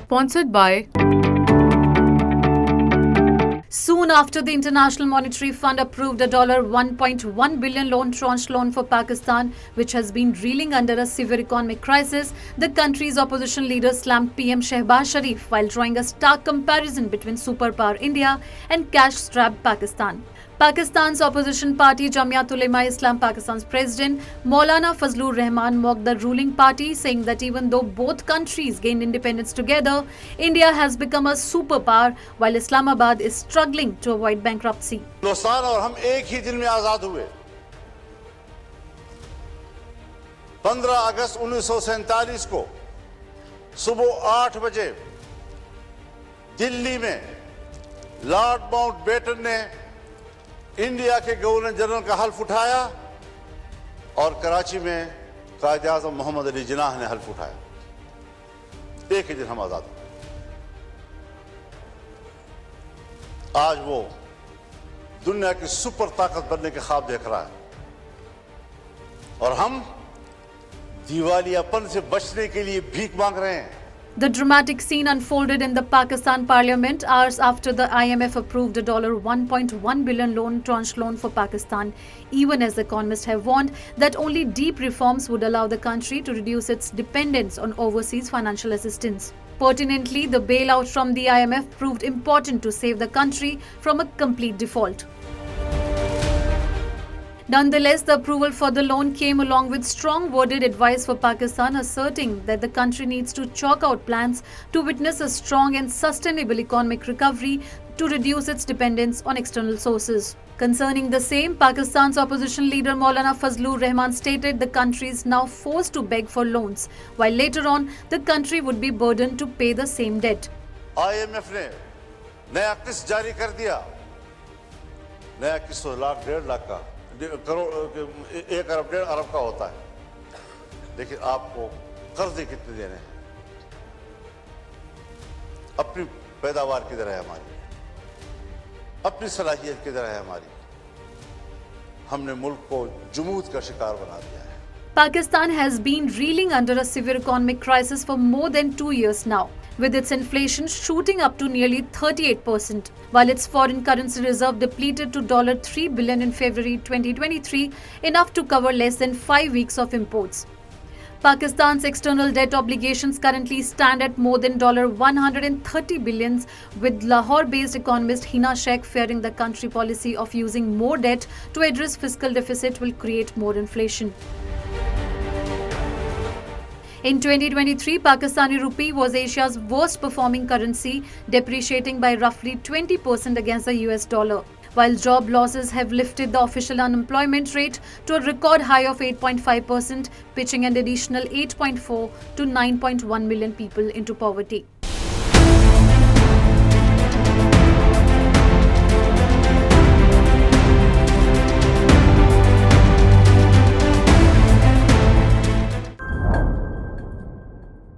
Sponsored by. Soon after the International Monetary Fund approved a $1.1 billion tranche loan for Pakistan, which has been reeling under a severe economic crisis, the country's opposition leader slammed PM Shehbaz Sharif while drawing a stark comparison between superpower India and cash-strapped Pakistan. Pakistan's opposition party Jamiat Ulema-e-Islam Pakistan's president Maulana Fazlur Rahman mocked the ruling party, saying that even though both countries gained independence together, India has become a superpower while Islamabad is struggling to avoid bankruptcy. Hindustan और हम एक ही दिन में आजाद हुए। 15 अगस्त 1947 को सुबह 8 बजे दिल्ली में लॉर्ड माउंटबेटन ने इंडिया के गवर्नर जनरल का हल्फ उठाया और कराची में कायदे आज़म मोहम्मद अली जिन्नाह ने हल्फ उठाया। एक ही दिन हम आजाद हुए। आज वो दुनिया की सुपर ताकत बनने के ख्वाब देख रहा है और हम दिवालियापन से बचने के लिए भीख मांग रहे हैं। The dramatic scene unfolded in the Pakistan parliament hours after the IMF approved a $1.1 billion tranche loan for Pakistan, even as economists have warned that only deep reforms would allow the country to reduce its dependence on overseas financial assistance. Pertinently, the bailout from the IMF proved important to save the country from a complete default. Nonetheless, the approval for the loan came along with strong-worded advice for Pakistan, asserting that the country needs to chalk out plans to witness a strong and sustainable economic recovery to reduce its dependence on external sources. Concerning the same, Pakistan's opposition leader Maulana Fazlur Rahman stated the country is now forced to beg for loans, while later on the country would be burdened to pay the same debt. IMF ने नया किस्त जारी कर दिया। नया किस्त 1.5 लाख का करोड़ 1 अरब 1.5 अरब का होता है, लेकिन आपको कर्जे कितने देने हैं? अपनी पैदावार किधर है हमारी, अपनी सलाहियत किधर है हमारी? हमने मुल्क को जुमूद का शिकार बना दिया है। Pakistan has been reeling under a severe economic crisis for more than 2 years now, with its inflation shooting up to nearly 38%, while its foreign currency reserve depleted to $3 billion in February 2023, enough to cover less than 5 weeks of imports. Pakistan's external debt obligations currently stand at more than $130 billion, with Lahore-based economist Hina Sheikh fearing the country policy of using more debt to address fiscal deficit will create more inflation. In 2023, Pakistani rupee was Asia's worst performing currency, depreciating by roughly 20% against the US dollar, while job losses have lifted the official unemployment rate to a record high of 8.5%, pitching an additional 8.4 to 9.1 million people into poverty.